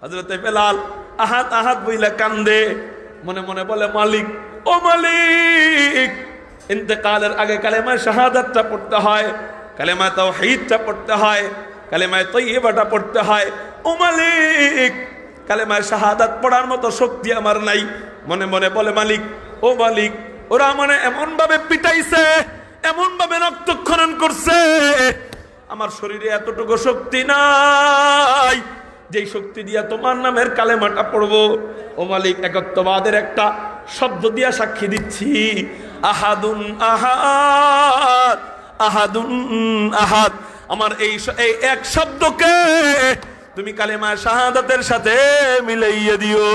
হযরতে বেলাল আহাদ আহাদ বইলা কান্দে, মনে মনে বলে মালিক, ও মালিক, ইন্তেকালের আগে কালেমা শাহাদাতটা পড়তে হয়, কালেমা তাওহীদটা পড়তে হয়, কালেমা তয়্যিবাটা পড়তে হয়। ও মালিক, কালেমা শাহাদাত পড়ার মতো শক্তি আমার নাই। মনে মনে বলে মালিক, ও মালিক, ওরা মানে এমন ভাবে পিটাইছে, এমন ভাবে রক্তক্ষরণ করছে, আমার শরীরে এতটুকু শক্তি নাই যেই শক্তি দিয়া তোমার নামের কালেমাটা পড়বো। ও মালিক, একত্ববাদের একটা শব্দ দিয়া সাক্ষী দিচ্ছি, আহাদুন আহাদ, আহাদুন আহাদ। আমার এই এক শব্দকে তুমি কালেমা শাহাদাতের সাথে মিলাইয়া দিও।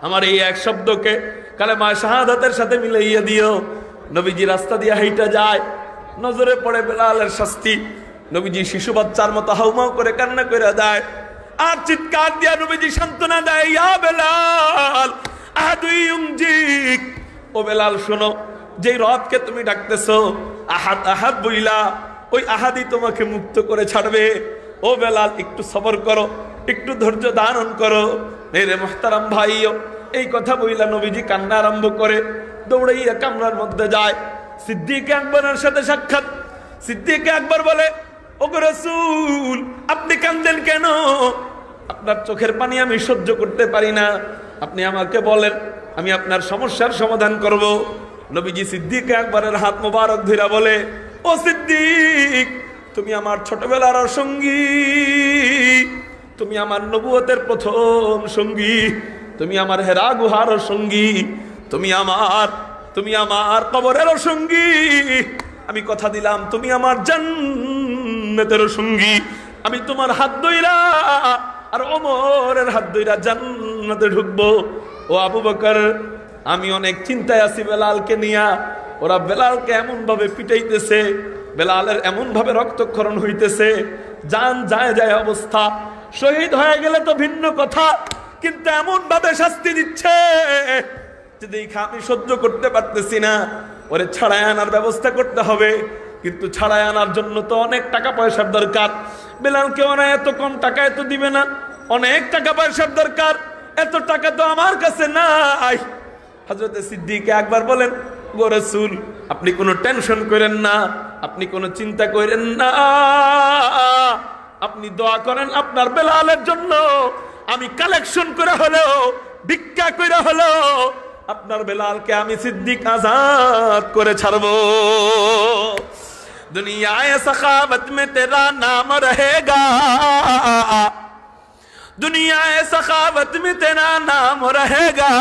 আমার এই এক শব্দকে কালেমা শাহাদাতের সাথে মিলাইয়া দিও। নবীজি রাস্তা দিয়ে হাইটা যায়, নজরে পড়ে বেলালের শাস্তি। নবীজি শিশু বাচ্চার মতো হাউমাউ করে কান্না করে দেয়, আর চিৎকার দিয়া নবীজি সান্ত্বনা দেয়, ইয়া বেলাল আহাদুই ইউনজিক। ও বেলাল শোনো, যেই রবকে তুমি ডাকতেছো আহাদ আহাদ বইলা, ওই আহাদই তোমাকে মুক্ত করে ছাড়বে। ও বেলাল, একটু সবর করো, একটু ধৈর্য ধারণ করো। মেরে মুহতারাম ভাইও, এই কথা বইলা নবীজি কান্না আরম্ভ করে, দৌড়াইয়া কামরার মধ্যে যায়। সিদ্দিক আকবরের সাথে সাক্ষাৎ। সিদ্দিক আকবর বলে, ওগো রাসূল, আপনি কাঁদেন কেন? আপনার চোখের পানি আমি সহ্য করতে পারি না, আপনি আমাকে বলেন, আমি আপনার সমস্যার সমাধান করব। নবীজি সিদ্দিক আকবরের হাত মোবারক ধরে বলে, ও সিদ্দিক, তুমি আমার ছোটবেলার সঙ্গী, তুমি আমার নবুয়তের প্রথম সঙ্গী, তুমি আমার হেরা গুহার সঙ্গী, তুমি আমার কবরের সঙ্গী। আমি কথা দিলাম তুমি আমার জান্নাতের সঙ্গী। আমি তোমার হাত ধইরা আর ওমরের হাত ধইরা জান্নাতে ঢুকবো। ও আবু বকর, আমি অনেক চিন্তায় আছি বেলালকে নিয়া। ওরা বেলালকে এমন ভাবে পিটাইতেছে, বেলালের এমন ভাবে রক্তক্ষরণ হইতেছে, জান যায় যায় অবস্থা। শহীদ হয়ে গেলে তো ভিন্ন কথা, কিন্তু এমন ভাবে শাস্তি দিচ্ছে যে দেখে আমি সহ্য করতে পারতেছি না। ওরে ছাড়াই আনার ব্যবস্থা করতে হবে, কিন্তু ছাড়াই আনার জন্য তো অনেক টাকা পয়সার দরকার। বেলালকে ওরা এত কম টাকায় তো দিবে না, অনেক টাকা পয়সার দরকার। এত টাকা তো আমার কাছে নাই। হযরত সিদ্দিক আকবর বলেন, গো রাসূল, আপনি কোনো টেনশন করেন না, আপনি কোনো চিন্তা করেন না, আপনি দোয়া করেন আপনার বেলালের জন্য। আমি কালেকশন করে হলেও, ভিক্ষা করে হলেও আপনার বেলালকে আমি সিদ্দিক আজাদ করে ছাড়বো। দুনিয়ায়ে সখাবত মে তেরা নাম রহেগা, दुनियाए सखावत में तेरा नाम रहेगा,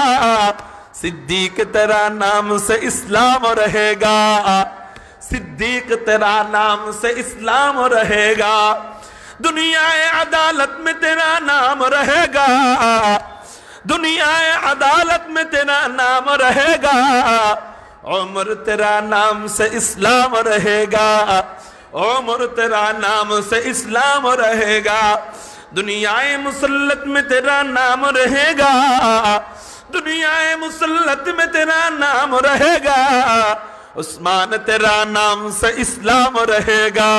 सिद्दीक तेरा नाम से इस्लाम रहेगा, सिद्दीक तेरा नाम से इस्लाम रहेगा। दुनियाए अदालत में तेरा नाम रहेगा, दुनियाए अदालत में तेरा नाम रहेगा, उम्र तेरा नाम से इस्लाम रहेगा, उम्र तेरा नाम से इस्लाम रहेगा। दुनियाए मुसल्लत में तेरा नाम रहेगा, दुनियाए मुसल्लत में तेरा नाम रहेगा, उस्मान तेरा नाम से इस्लाम रहेगा,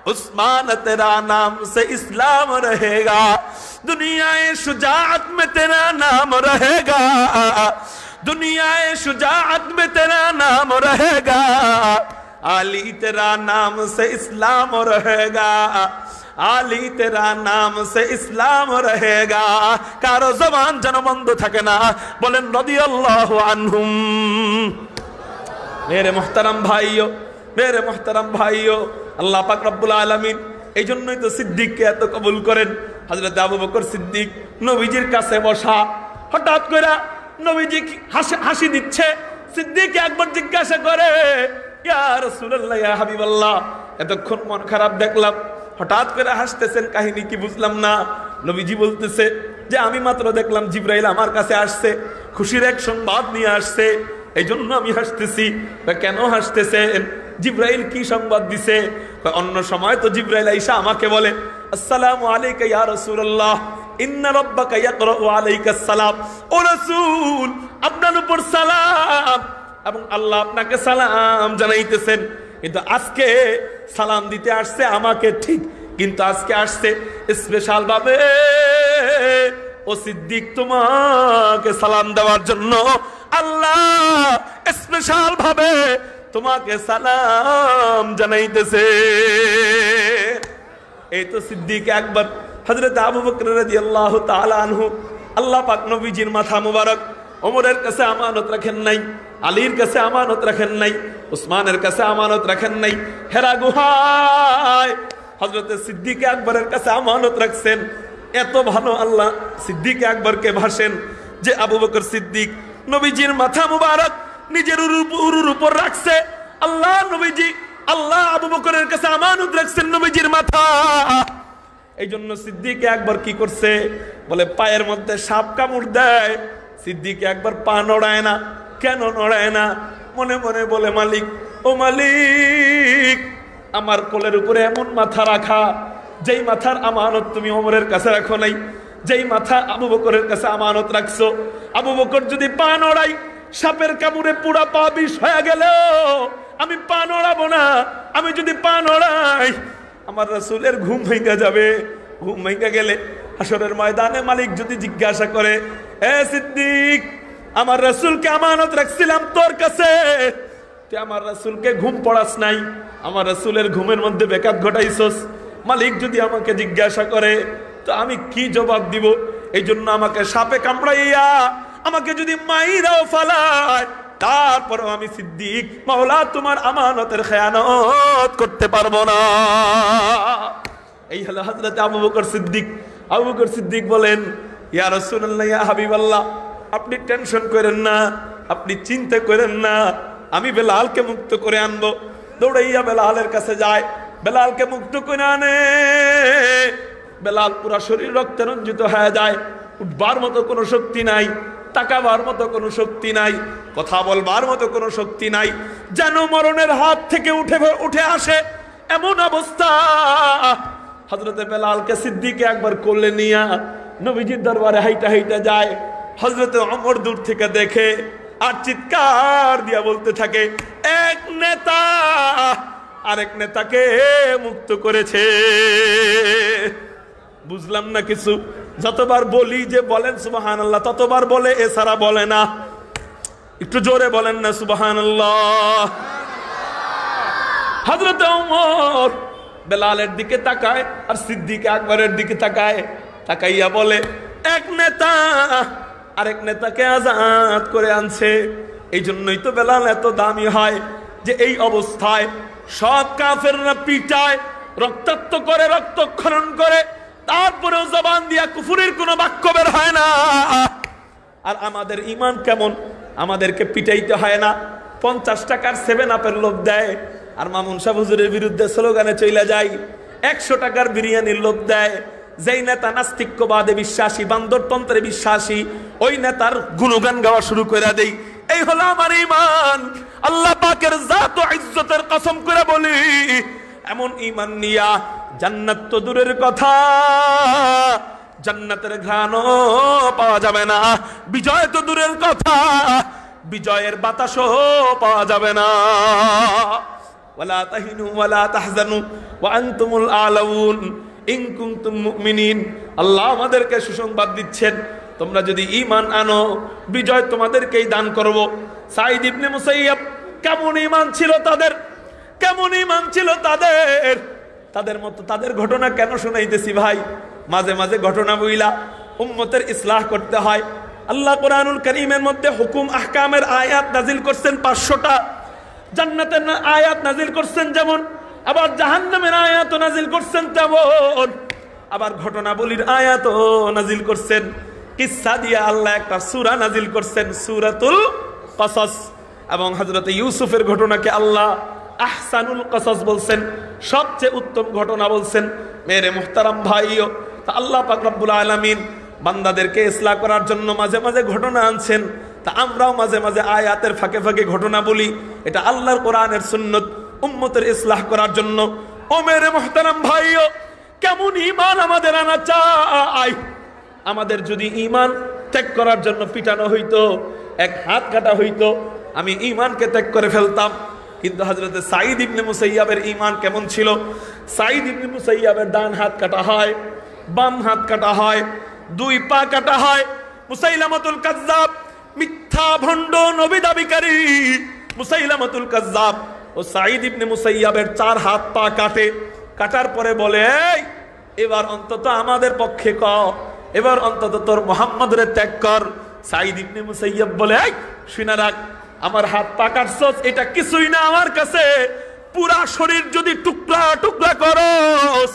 उस्मान तेरा नाम से इस्लाम रहेगा। दुनियाए शुजाअत में तेरा नाम रहेगा, दुनियाए शुजाअत में तेरा नाम रहेगा, आली तेरा नाम से इस्लाम रहेगा, आली तेरा नाम से इस्लाम रहेगा। कारो जबान जन बंद থাকে না, বলেন রাদিয়াল্লাহু আনহুম। मेरे मोहतरम भाइयों, मेरे मोहतरम भाइयों, আল্লাহ পাক রব্বুল আলামিন এই জন্যই তো সিদ্দিককে এত কবুল করেন। হযরত আবু বকর সিদ্দিক নবীজির কাছে বসা, হঠাৎ করে নবীজি হাসি দিচ্ছে। সিদ্দিক একবার জিজ্ঞাসা করে, ইয়া রাসূলুল্লাহ, ইয়া হাবিবাল্লাহ, এতক্ষণ মন খারাপ দেখলাম, হঠাৎ করে হাসতেছেন, কাহিনী কি বুঝলাম না। নবীজি বলতেছে যে আমি মাত্র দেখলাম জিবরাইল আমার কাছে আসছে, খুশির এক সংবাদ নিয়ে আসছে, এই জন্য আমি হাসতেছি। কেন হাসতেছেন? জিবরাইল কি সংবাদ দিছে? অন্য সময় তো জিবরাইল আইসা আমাকে বলে, আসসালামু আলাইকা ইয়া রাসূলুল্লাহ, ইন্না রাব্বাকা ইয়াকরাউ আলাইকা আসসালাম। ও রাসূল, আপনার উপর সালাম, এবং আল্লাহ আপনাকে সালাম জানাইতেছেন। কিন্তু আজকে সালাম দিতে আসছে আমাকে ঠিক কিন্তু আজকে আসছে স্পেশাল ভাবে ও সিদ্দিক তোমাকে সালাম দেওয়ার জন্য। আল্লাহ স্পেশাল ভাবে তোমাকে সালাম জানাইতেছে। এই তো সিদ্দিক আকবর হযরত আবু বকর রাদিয়াল্লাহু তাআলা আনহু, আল্লাহ পাক নবীজির মাথা মুবারক ওমরের কাছে আমানত রাখেন নাই, আলীর কাছে আমানত রাখেন নাই, উসমানের কাছে আমানত রাখেন নাই, হেরা গুহায় হযরত সিদ্দিক আকবরের কাছে আমানত রাখছেন। এত ভালো আল্লাহ সিদ্দিক আকবরকে ভাসেন যে আবু বকর সিদ্দিক নবীজির মাথা মুবারক নিজের উরুর উপর রাখছে। আল্লাহ নবীজি, আল্লাহ আবু বকরের কাছে আমানত রাখছেন নবীজির মাথা। এই জন্য সিদ্দিক আকবর কি করছে, বলে পায়ের মধ্যে সাপ কামড় দেয়, সিদ্দিক আকবর পা নড়ায় না। কেন নড়ায় না? মনে মনে বলে, মালিক, ও মালিক, আমার কোলের উপরে এমন মাথা রাখা, যেই মাথার আমানত তুমি ওমরের কাছে রাখো নাই, যেই মাথা আবু বকরের কাছে আমানত রাখছো। আবু বকর যদি পা নড়াই, সাপের কামড়ে পুরা পা বিষ হয়ে গেল, আমি পা নড়াবো না। আমি যদি পা নড়াই, আমার রাসূলের ঘুম ভেঙে যাবে। ঘুম ভেঙে গেলে হাসরের ময়দানে মালিক যদি জিজ্ঞাসা করে, এ সিদ্দিক, আমার রাসূলকে আমানত রাখছিলাম তোর কাছে, তুই আমার রাসূলকে ঘুম পড়াস নাই, আমার রাসূলের ঘুমের মধ্যে বেকাত ঘটাইছস। মালিক যদি আমাকে জিজ্ঞাসা করে, তো আমি কি জবাব দিব? এই জন্য আমাকে সাপে কামড়াইয়া, আমাকে যদি মাইরাও ফালায়, তারপরেও আমি সিদ্দিক মাওলা তোমার আমানতের খেয়ানত করতে পারবো না। এই হলো হযরত আবু বকর সিদ্দিক। আবু বকর সিদ্দিক বলেন, ইয়া রাসূলুল্লাহ, ইয়া হাবিবাল্লাহ, আপনি টেনশন করেন না, আপনি চিন্তা করেন না, আমি বেলালকে মুক্ত করে আনবো। দৌড়াইয়া বেলালের কাছে যায়, বেলালকে মুক্ত করে আনে। বেলাল পুরা শরীর রক্তে রঞ্জিত হয়ে যায়, উঠবার মতো কোনো শক্তি নাই, তাকাবার মতো কোনো শক্তি নাই, কথা বলবার মতো কোনো শক্তি নাই, যেন মরণের হাত থেকে উঠে আসে এমন অবস্থা। হযরতে বেলালকে সিদ্দিক আকবর কোলে নিয়া নবীজির দরবারে হাইটা হাইটা যায়। হযরতে ওমর দূর থেকে দেখে আর চিৎকার দিয়া বলতে থাকে, এক নেতা আরেক নেতাকে মুক্ত করেছে। বুঝলাম না কিছু। যতবার বলি যে বলেন সুবহানাল্লাহ, ততবার বলে, এছাড়া বলে না। একটু জোরে বলেন না সুবহানাল্লাহ। হযরত ওমর বেলালের দিকে তাকায় আর সিদ্দিক আকবরের দিকে তাকায়, তাকাইয়া বলে, এক নেতা আরেক নেতাকে আজাদ করে আনছে। এই জন্যই তো বেলাল এত দামি হয়, যে এই অবস্থায় সব কাফেররা পিটায়, রক্তাক্ত করে, রক্তক্ষরণ করে, তারপরেও জবান দিয়া কুফুরের কোনো বাক্য বের হয় না। আর আমাদের ঈমান কেমন? আমাদেরকে পিটাইতে হয় না, 50 টাকার 7 আপের লোভ দেয়, আর মামুন সাহেব হুজুরের বিরুদ্ধে স্লোগানে চলে যায়, 100 টাকার বিরিয়ানির লোভ দেয়। যেই নেতা নাস্তিক্যবাদে বিশ্বাসী, বান্দরতন্ত্রে বিশ্বাসী, ওই নেতার গুণগান গাওয়া শুরু করে দেই। এই হলো আমার ঈমান। আল্লাহ পাকের জাত ও ইজ্জতের কসম করে বলি, এমন ঈমান নিয়া জান্নাত তো দূরের কথা, জান্নাতের ঘ্রাণও পাওয়া যাবে না। বিজয় তো দূরের কথা, বিজয়ের বাতাসও পাওয়া যাবে না। ওয়ালা তাহিনু ওয়ালা তাহজানু ওয়া আনতুমুল আলাউন ইন কুনতুম মুমিনিন। আল্লাহ আমাদেরকে সুসংবাদ দিচ্ছেন, তোমরা যদি ঈমান আনো, বিজয় তোমাদেরকেই দান করব। সাঈদ ইবনে মুসাইয়্যিব, কেমন ঈমান ছিল তাদের, কেমন ঈমান ছিল তাদের। তাদের মতো তাদের ঘটনা কেন শুনাইতেছি ভাই? মাঝে মাঝে ঘটনা বইলা উম্মতের ইসলাহ করতে হয়। আল্লাহ কোরআনুল কারীমের মধ্যে হুকুম আহকামের আয়াত নাজিল করছেন 500টা, জান্নাতের আয়াত নাজিল করছেন যেমন, আবার জাহান্নামের আয়াতও নাজিল করছেন তেমন, আবার ঘটনাবলীর আয়াতও নাজিল করছেন। কিসসা দিয়ে আল্লাহ একটা সূরা নাজিল করছেন, সূরাতুল কসস। এবং হযরত ইউসুফের ঘটনাকে আল্লাহ আহসানুল কসস বলছেন, সবচেয়ে উত্তম ঘটনা বলছেন। মেরে মুহতারাম ভাইও, তা আল্লাহ পাক রব্বুল আলামিন বান্দাদেরকে ইসলাহ করার জন্য মাঝে মাঝে ঘটনা আনছেন। তা আমরাও মাঝে মাঝে আয়াতের ফাঁকে ফাঁকে ঘটনা বলি, এটা আল্লাহর কোরআনের সুন্নত, উম্মতের ইসলাহ করার জন্য। ও মেরে মুহতারাম ভাইও, কেমন ঈমান আমাদের আনা চাই। আমাদের যদি ঈমান ত্যাগ করার জন্য পিটানো হইতো, এক হাত কাটা হইতো, আমি ঈমানকে ত্যাগ করে ফেলতাম। কিন্তু হযরতে সাঈদ ইবনে মুসাইয়াবের ঈমান কেমন ছিল? সাঈদ ইবনে মুসাইয়াবের ডান হাত কাটা হয়, বাম হাত কাটা হয়, দুই পা কাটা হয়। মুসাইলামাতুল কাজ্জাব, মিথ্যা ভণ্ড নবী দাবিকারী মুসাইলামাতুল কাজ্জাব ও সাঈদ ইবনে মুসাইয়াবের 4 হাত পা কাটে। কাটার পরে বলে, এবার অন্তত আমাদের পক্ষে ক, এবার অন্তত তোর মুহাম্মদরে ত্যাগ কর। সাঈদ ইবনে মুসাইয়াব বলে, শুনে রাখ, আমার হাত পা কাটছস এটা কিছুই না আমার কাছে, পুরা শরীর যদি টুকরা টুকরা করস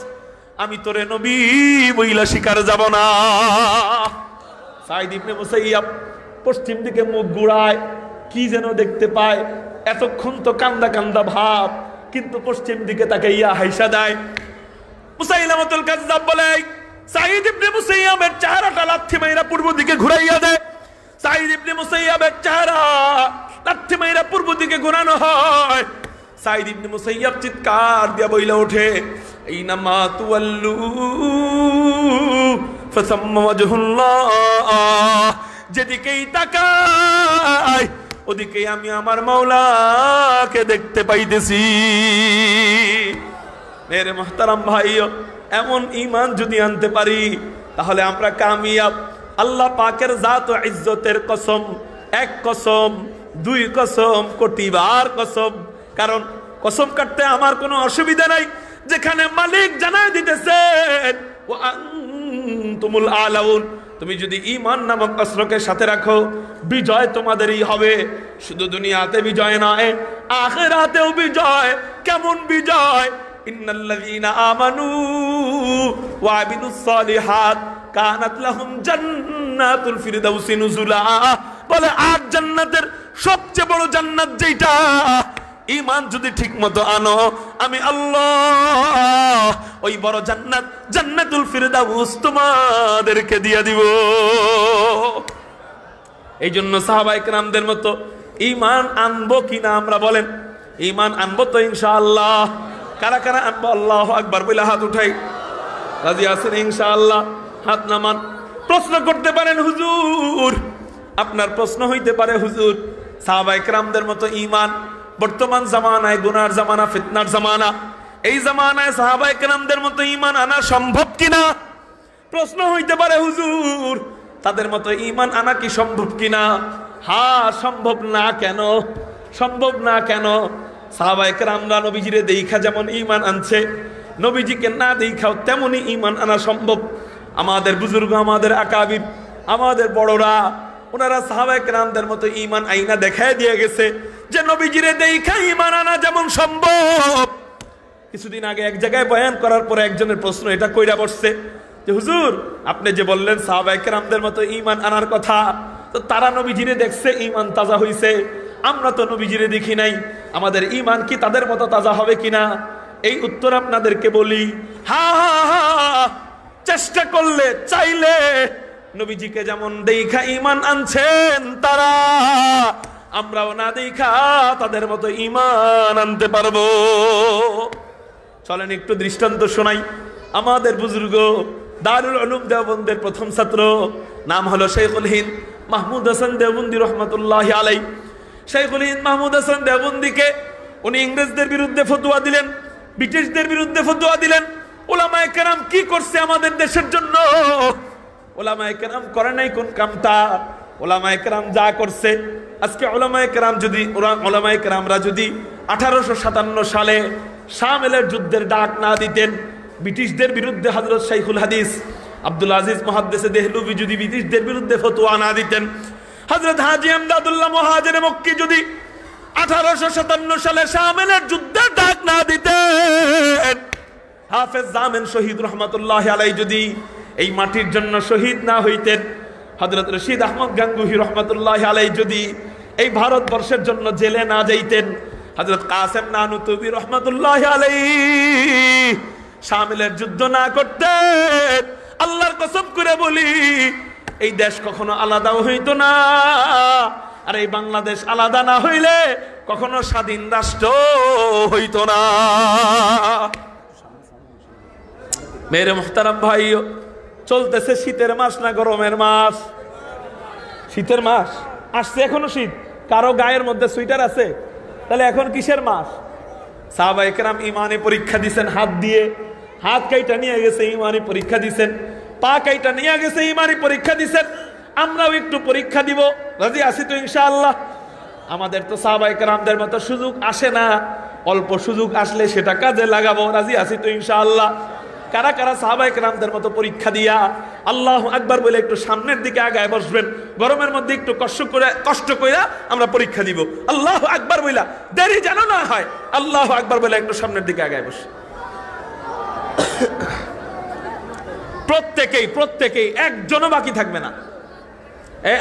আমি তোরে নবী বইলা শিকার যাব না। সাঈদ ইবনে মুসাইয়াব পশ্চিম দিকে মুখ ঘুরায়, কি যেন দেখতে পায়। এতক্ষণ তো কান্দা কান্দা ভাব, কিন্তু পশ্চিম দিকে তাকে ইয়া হাইসা দেয়। মুসাইলামাতুল কাজ্জাব বলে, সাঈদ ইবনে মুসাইয়াবের চেহারাটা লাথি মাইরা পূর্ব দিকে ঘুরাইয়া দেয়। সাঈদ ইবনে মুসাইয়াবের চেহারা লাথি মাইরা পূর্ব দিকে ঘোরানো হয়। সাঈদ ইবনে মুসাইয়াব চিৎকার দিয়া বইলা ওঠে, ইনামা তুওয়াল্লু ফাসাম্মা ওয়াজহুল্লাহ, যেদিকেই তাকাই ওদিকেই আমি আমার মাওলাকে দেখতে পাইতেছি। মেরে মুহতারাম ভাইও, এমন ঈমান যদি আনতে পারি তাহলে আমরা কামিয়াব। আল্লাহ পাকের জাত ও ইজ্জতের কসম, এক কসম, দুই কসম, কোটিবার কসম। কারণ কসম কাটতে আমার কোনো অসুবিধা নাই, যেখানে মালিক জানায় দিতেছেন ওয়া আনতুমুল আলাউন, তুমি যদি ঈমান নামক অস্ত্রকে সাথে রাখো বিজয় তোমাদেরই হবে। শুধু দুনিয়াতে বিজয় নয়, আখিরাতেও বিজয়। কেমন বিজয়? ইন্নাল্লাযীনা আমানু ওয়া আমিলুস সালিহাত কানাত লাহুম জান্নাতুল ফিরদাউসি নুজুলা। বলে 8 জান্নাতের সবচেয়ে বড় জান্নাত যেটা, ঈমান যদি ঠিকমতো আনো আমি আল্লাহ ওই বড় জান্নাত, জান্নাতুল ফিরদাউস তোমাদেরকে দিয়ে দিব। এই জন্য সাহাবায়ে কেরামদের মতো ঈমান আনবো কিনা আমরা বলেন? ঈমান আনবো তো ইনশাআল্লাহ। কারা কারা আনবো? আল্লাহু আকবার বলে হাত উঠাই। রাজি আছেন ইনশাআল্লাহ? হাত নামান। প্রশ্ন করতে পারেন, হুজুর আপনার প্রশ্ন হইতে পারে, হুজুর সাহাবায়ে কেরামদের মতো ঈমান বর্তমান জামানায়, গুনার জামানা, ফিতনার জামানা, এই জামানায় সাহাবায়ে কেরামদের মতো ঈমান আনা সম্ভব কিনা? প্রশ্ন হইতে পারে, হুজুর তাদের মতো ঈমান আনা কি সম্ভব কিনা? হ্যাঁ সম্ভব। না কেন সম্ভব? না কেন? সাহাবায়ে কেরামরা নবীজিরে দেইখা যেমন ঈমান আনছে, নবীজিকে না দেইখাও তেমনি ঈমান আনা সম্ভব। আমাদের বুজুর্গ, আমাদের আকাবির, আমাদের বড়রা, ওনারা সাহাবায়ে কেরামদের মতো ঈমান আইনা দেখায় দিয়ে গেছে যে নবীজিরে দেইখা ঈমান আনা যেমন সম্ভব। কিছুদিন আগে এক জায়গায় বয়ান করার পরে একজনের প্রশ্ন এটা কইরা বসছে যে, হুজুর আপনি যে বললেন সাহাবায়ে কেরামদের মতো ঈমান আনার কথা, তো তারা নবীজিরে দেখছে, ঈমান তাজা হইছে, আমরা তো নবীজিরে দেখি নাই, আমাদের ঈমান কি তাদের মতো তাজা হবে কিনা? এই উত্তর আপনাদেরকে বলি, হ্যাঁ হ্যাঁ হ্যাঁ, চেষ্টা করলে, চাইলে নবীজিকে যেমন দেইখা ঈমান আনছেন তারা, আমরাও না দেইখা তাদের মতো ঈমান আনতে পারবো। চলেন একটু দৃষ্টান্ত শোনাই। আমাদের বুজুর্গ দারুল উলুম দেওবন্দের প্রথম ছাত্র, নাম হলো শেখুল হিন্দ মাহমুদ হাসান দেওবন্দি রহমাতুল্লাহি আলাইহি। শেখুল হিন্দ মাহমুদ হাসান দেওবন্দিকে উনি ইংরেজদের বিরুদ্ধে ফতোয়া দিলেন, ব্রিটিশদের বিরুদ্ধে ফতোয়া দিলেন। উলামায়ে কেরাম কি করছে আমাদের দেশের জন্য? উলামায়ে কেরাম করে নাই কোন কামটা? উলামায়ে কেরাম যা করছে, আজকে উলামায়ে কেরাম যদি, উলামায়ে কেরামরা যদি 1857 সালে শামেলের যুদ্ধের ডাক না দিতেন, ব্রিটিশদের বিরুদ্ধে হযরত শাইখুল হাদিস আব্দুল আজিজ মুহাদ্দিস দেহলভী যদি ব্রিটিশদের বিরুদ্ধে ফতোয়া না দিতেন, হযরত হাজী আমদাদুল্লাহ মুহাজির মক্কি যদি 1857 সালে শামেলের যুদ্ধের ডাক না দিতেন, হাফেজ জামেন শহীদ রহমাতুল্লাহি আলাইহি যদি এই মাটির জন্য শহীদ না হইতেন, হযরত রশিদ আহমদ গাঙ্গুহি রহমাতুল্লাহি আলাইহি যদি এই ভারতবর্ষের জন্য জেলে না যাইতেন, হযরত কাসেম নানুতুবি রহমাতুল্লাহি আলাইহি শামিলের যুদ্ধ না করতেন, আল্লাহর কসম করে বলি এই দেশ কখনো আলাদাও হইতো না। আর এই বাংলাদেশ আলাদা না হইলে কখনো স্বাধীন রাষ্ট্র হইতো না। মেরে মুহতারাম ভাইও, চলতেছে শীতের মাস না গরমের মাস? শীতের মাস আসছে, এখনো শীত। কারো গায়ের মধ্যে সুইটার আছে? তাহলে এখন কিসের মাস? সাহাবায়ে কেরাম ইমানে পরীক্ষা দিছেন, হাত দিয়ে, হাত কাইটা নিয়ে গেছে, ইমানি পরীক্ষা দিছেন, পা কাইটা নিয়ে গেছে, ইমানি পরীক্ষা দিছেন। আমরাও একটু পরীক্ষা দিব, রাজি আছি তো ইনশাআল্লাহ? আমাদের তো সাহাবায়ে কেরামদের মতো সুযোগ আসে না, অল্প সুযোগ আসলে সেটা কাজে লাগাবো, রাজি আছি তো ইনশাআল্লাহ? কারা কারা সাহাবায়ে কেরামদের মতো পরীক্ষা দিয়া আল্লাহু আকবার বলে একটু সামনের দিকে আগায় বসবেন? গরমের মধ্যে একটু কষ্ট করে আমরা পরীক্ষা দিব, আল্লাহু আকবার বইলা, দেরি যেন না হয়, আল্লাহু আকবার বলে একটু সামনের দিকে আগায় বস। প্রত্যেকেই একজনও বাকি থাকবে না।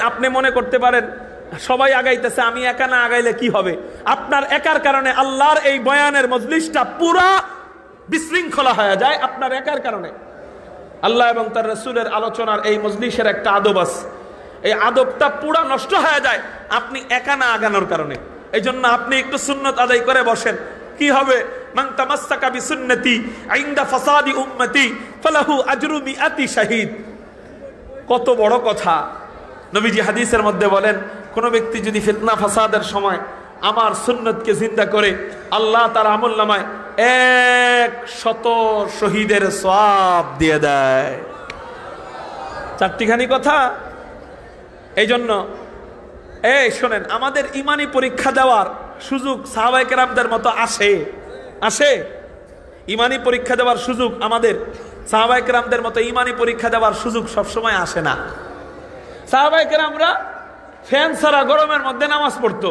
আপনি মনে করতে পারেন সবাই আগাইতেছে, আমি একা না আগাইলে কি হবে? আপনার একার কারণে আল্লাহর এই বয়ানের মজলিসটা পুরা বিশৃঙ্খলা হয়ে যায়, আপনার একার কারণে। আল্লাহ এবং তার রাসূলের আলোচনার এই মজলিসের একটা আদব আছে, এই আদবটা পুরা নষ্ট হয়ে যায় আপনি একা না আগানোর কারণে। এই জন্য আপনি একটু সুন্নত আদায় করে বসেন, কি হবে? মান তামাসসাকা বিসুন্নতি ইনদা ফাসাদি উম্মতি ফালাহু আজরু মিআতি শাহীদ। কত বড় কথা! নবীজি হাদিসের মধ্যে বলেন, কোন ব্যক্তি যদি ফিতনা ফাসাদের সময় আমার সুন্নতকে জিন্দা করে, আল্লাহ তার আমলনামায় 100 শহীদের সওয়াব দিয়ে দেয়। চারটিখানি কথা। এই জন্য শোনেন, আমাদের ইমানি পরীক্ষা দেওয়ার সুযোগ সাহাবায়ে কেরামদের মতো আসে? ইমানি পরীক্ষা দেওয়ার সুযোগ আমাদের সাহাবায়ে কেরামদের মতো ইমানি পরীক্ষা দেওয়ার সুযোগ সবসময় আসে না। সাহাবায়ে কেরামরা ফ্যান ছাড়া গরমের মধ্যে নামাজ পড়তো।